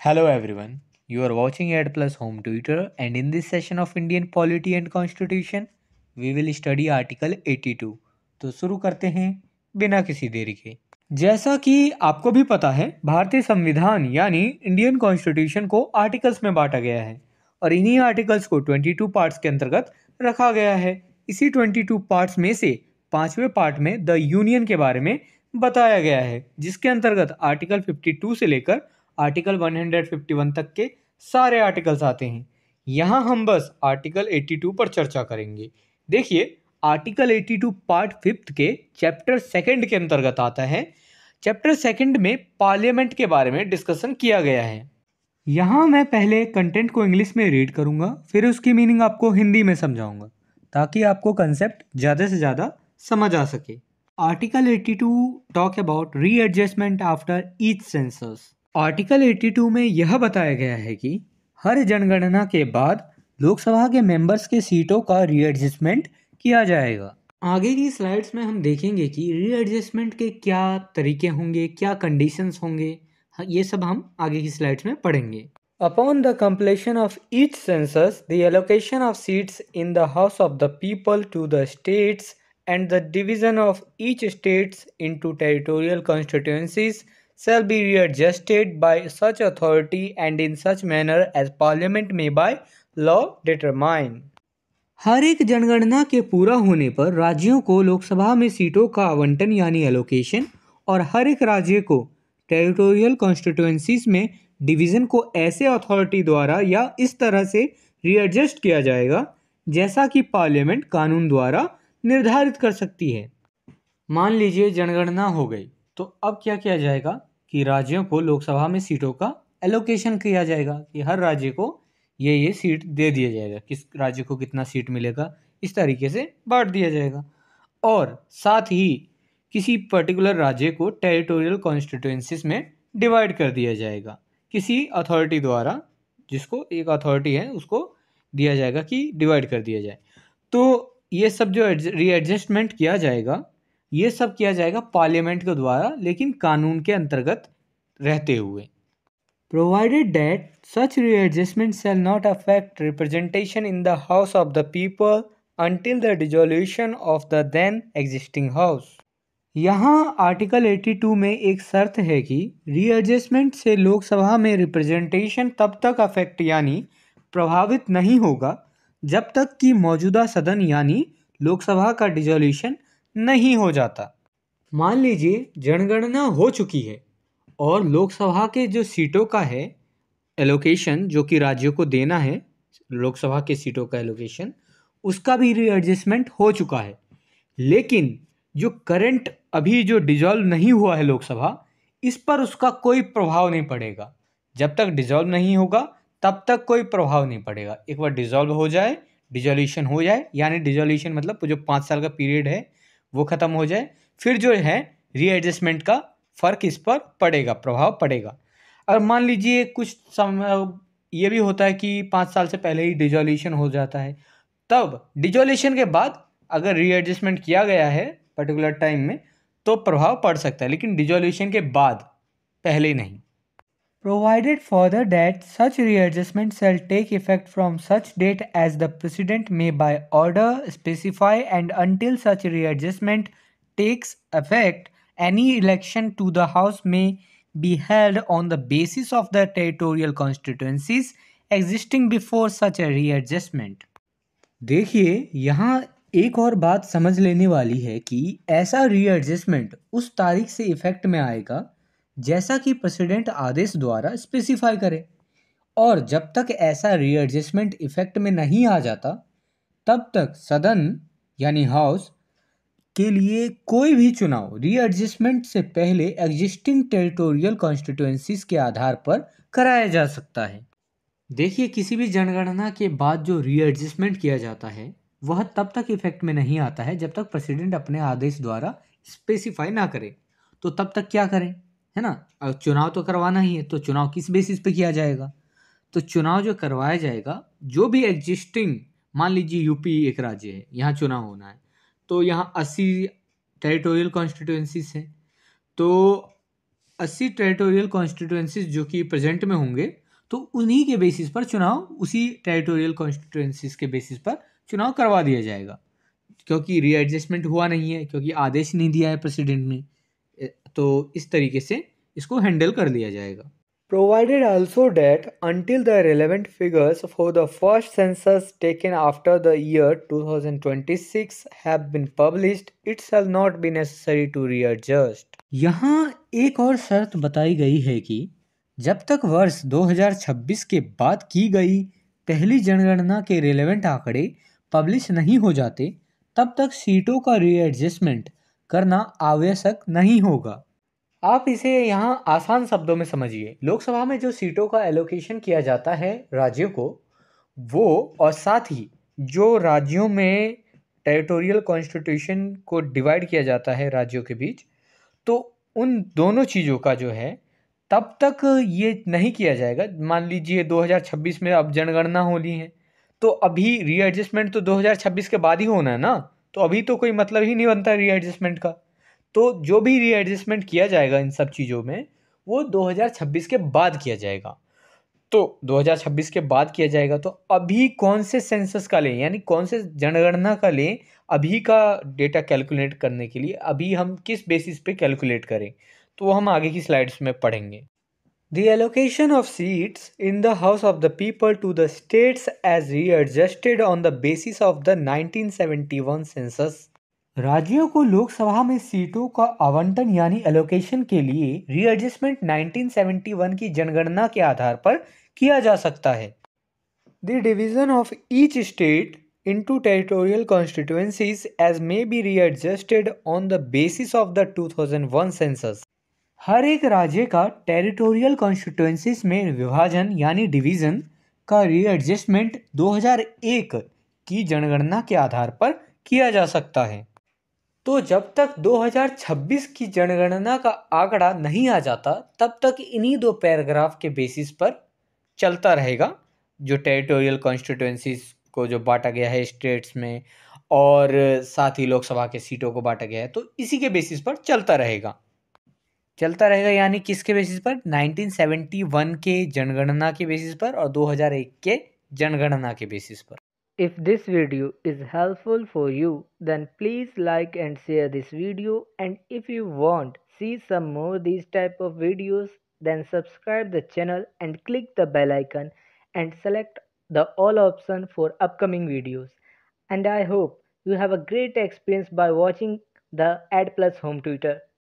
Hello everyone, you are watching Ed Plus Home Tutor and in this session of Indian Polity and Constitution, we will study Article 82. तो शुरू करते हैं बिना किसी देरी के। जैसा कि आपको भी पता है, भारतीय संविधान यानी इंडियन कॉन्स्टिट्यूशन को आर्टिकल्स में बांटा गया है और इन्हीं आर्टिकल्स को 22 पार्ट्स के अंतर्गत रखा गया है। इसी 22 पार्ट्स में से 5वें पार्ट में द यूनियन के बारे में बताया गया है, जिसके अंतर्गत आर्टिकल 52 से लेकर आर्टिकल 151 तक के सारे आर्टिकल्स आते हैं। यहाँ हम बस आर्टिकल 82 पर चर्चा करेंगे। देखिए, आर्टिकल 82 पार्ट 5 के चैप्टर 2 के अंतर्गत आता है। चैप्टर 2 में पार्लियामेंट के बारे में डिस्कशन किया गया है। यहाँ मैं पहले कंटेंट को इंग्लिश में रीड करूँगा, फिर उसकी मीनिंग आपको हिंदी में समझाऊंगा ताकि आपको कंसेप्ट ज़्यादा से ज़्यादा समझ आ सके। Article 82 talk about readjustment after each census. Article 82 में यह बताया गया है कि हर जनगणना के बाद लोकसभा के मेंबर्स के सीटों का रीएडजस्टमेंट किया जाएगा। आगे की स्लाइड्स में हम देखेंगे कि रीएडजस्टमेंट के क्या तरीके होंगे, क्या कंडीशंस होंगे, ये सब हम आगे की स्लाइड्स में पढ़ेंगे। Upon the completion of each census, the allocation of seats in the House of the People to the states and the division of each states into territorial constituencies shall be readjusted by such authority and in such manner as Parliament may by law determine। हर एक जनगणना के पूरा होने पर राज्यों को लोकसभा में सीटों का आवंटन यानी एलोकेशन और हर एक राज्य को टेरिटोरियल कॉन्स्टिट्यूएंसीज में डिवीज़न को ऐसे अथॉरिटी द्वारा या इस तरह से रीएडजस्ट किया जाएगा जैसा कि पार्लियामेंट कानून द्वारा निर्धारित कर सकती है। मान लीजिए जनगणना हो गई, तो अब क्या किया जाएगा कि राज्यों को लोकसभा में सीटों का एलोकेशन किया जाएगा कि हर राज्य को ये सीट दे दिया जाएगा, किस राज्य को कितना सीट मिलेगा इस तरीके से बांट दिया जाएगा। और साथ ही किसी पर्टिकुलर राज्य को टेरिटोरियल कॉन्स्टिट्यूएंसीज में डिवाइड कर दिया जाएगा किसी अथॉरिटी द्वारा, जिसको एक अथॉरिटी है उसको दिया जाएगा कि डिवाइड कर दिया जाए। तो ये सब जो रीएडजस्टमेंट किया जाएगा, ये सब किया जाएगा पार्लियामेंट के द्वारा, लेकिन कानून के अंतर्गत रहते हुए। Provided that such readjustment shall not affect representation in the House of the People until the dissolution of the then existing House। यहाँ आर्टिकल 82 में एक शर्त है कि रीएडजस्टमेंट से लोकसभा में रिप्रेजेंटेशन तब तक अफेक्ट यानी प्रभावित नहीं होगा जब तक कि मौजूदा सदन यानी लोकसभा का डिसोल्यूशन नहीं हो जाता। मान लीजिए जनगणना हो चुकी है और लोकसभा के जो सीटों का है एलोकेशन, जो कि राज्यों को देना है लोकसभा के सीटों का एलोकेशन, उसका भी रीएडजस्टमेंट हो चुका है। लेकिन जो करंट अभी जो डिसॉल्व नहीं हुआ है लोकसभा, इस पर उसका कोई प्रभाव नहीं पड़ेगा। जब तक डिसॉल्व नहीं होगा तब तक कोई प्रभाव नहीं पड़ेगा। एक बार डिसॉल्व हो जाए, डिसोल्यूशन हो जाए, यानी डिसोल्यूशन मतलब जो 5 साल का पीरियड है वो ख़त्म हो जाए, फिर जो है रीएडजस्टमेंट का फ़र्क इस पर पड़ेगा, प्रभाव पड़ेगा। अगर मान लीजिए कुछ समय ये भी होता है कि 5 साल से पहले ही डिसोल्यूशन हो जाता है, तब डिसोल्यूशन के बाद अगर रीएडजस्टमेंट किया गया है पर्टिकुलर टाइम में तो प्रभाव पड़ सकता है, लेकिन डिसोल्यूशन के बाद, पहले नहीं। Provided further that such readjustment shall take effect from such date as the President may by order specify, and until such readjustment takes effect, any election to the House may be held on the basis of the territorial constituencies existing before such a readjustment। देखिए, यहाँ एक और बात समझ लेने वाली है कि ऐसा रीएडजस्टमेंट उस तारीख से इफेक्ट में आएगा जैसा कि प्रेसिडेंट आदेश द्वारा स्पेसिफाई करे, और जब तक ऐसा रीएडजस्टमेंट इफेक्ट में नहीं आ जाता तब तक सदन यानी हाउस के लिए कोई भी चुनाव रीएडजस्टमेंट से पहले एग्जिस्टिंग टेरिटोरियल कॉन्स्टिट्यूएंसीज के आधार पर कराया जा सकता है। देखिए, किसी भी जनगणना के बाद जो रीएडजस्टमेंट किया जाता है वह तब तक इफेक्ट में नहीं आता है जब तक प्रेसिडेंट अपने आदेश द्वारा स्पेसिफाई ना करे। तो तब तक क्या करें, है ना? अब चुनाव तो करवाना ही है, तो चुनाव किस बेसिस पे किया जाएगा? तो चुनाव जो करवाया जाएगा, जो भी एग्जिस्टिंग, मान लीजिए यूपी एक राज्य है, यहाँ चुनाव होना है, तो यहाँ 80 टेरिटोरियल कॉन्स्टिट्यूएंसीज हैं, तो 80 टेरिटोरियल कॉन्स्टिट्यूएंसीज जो कि प्रेजेंट में होंगे, तो उन्हीं के बेसिस पर चुनाव, उसी टेरिटोरियल कॉन्स्टिट्यूएंसीज के बेसिस पर चुनाव करवा दिया जाएगा, क्योंकि रीएडजस्टमेंट हुआ नहीं है, क्योंकि आदेश नहीं दिया है प्रेसिडेंट ने। तो इस तरीके से इसको हैंडल कर लिया जाएगा। Provided also that until the relevant figures for the first census taken after the year 2026 have been published, it shall not be necessary to readjust. यहाँ एक और शर्त बताई गई है कि जब तक वर्ष 2026 के बाद की गई पहली जनगणना के रेलेवेंट आंकड़े पब्लिश नहीं हो जाते, तब तक सीटों का रीएडजस्टमेंट करना आवश्यक नहीं होगा। आप इसे यहाँ आसान शब्दों में समझिए। लोकसभा में जो सीटों का एलोकेशन किया जाता है राज्यों को, वो और साथ ही जो राज्यों में टेरिटोरियल कॉन्स्टिट्यूशन को डिवाइड किया जाता है राज्यों के बीच, तो उन दोनों चीज़ों का जो है तब तक ये नहीं किया जाएगा। मान लीजिए 2026 में अब जनगणना होनी है, तो अभी रीएडजस्टमेंट तो 2026 के बाद ही होना है ना, तो अभी तो कोई मतलब ही नहीं बनता रीएडजस्टमेंट का। तो जो भी रीएडजस्टमेंट किया जाएगा इन सब चीज़ों में, वो 2026 के बाद किया जाएगा। तो 2026 के बाद किया जाएगा, तो अभी कौन से सेंसस का लें, यानी कौन से जनगणना का लें, अभी का डेटा कैलकुलेट करने के लिए अभी हम किस बेसिस पे कैलकुलेट करें, तो वो हम आगे की स्लाइड्स में पढ़ेंगे। The allocation of seats in the House of the People to the states as readjusted on the basis of the 1971 census. राज्यों को लोकसभा में सीटों का आवंटन यानी एलोकेशन के लिए रीएडजस्टमेंट 1971 की जनगणना के आधार पर किया जा सकता है। The division of each state into territorial constituencies as may be readjusted on the basis of the 2001 census. हर एक राज्य का टेरिटोरियल कॉन्स्टिट्यूएंसीज में विभाजन यानी डिवीजन का रीएडजस्टमेंट 2001 की जनगणना के आधार पर किया जा सकता है। तो जब तक 2026 की जनगणना का आंकड़ा नहीं आ जाता, तब तक इन्हीं दो पैराग्राफ के बेसिस पर चलता रहेगा, जो टेरिटोरियल कॉन्स्टिट्यूएंसीज को जो बांटा गया है स्टेट्स में, और साथ ही लोकसभा के सीटों को बांटा गया है, तो इसी के बेसिस पर चलता रहेगा। यानी किसके बेसिस पर? 1971 के जनगणना के बेसिस पर और 2001 के जनगणना के बेसिस पर। If this video is helpful for you, then please like and share this video, and if you want see some more these type of videos, then subscribe the channel and click the bell icon and select the all option for upcoming videos. And I hope you have a great experience by watching the Ad Plus Home Tutor.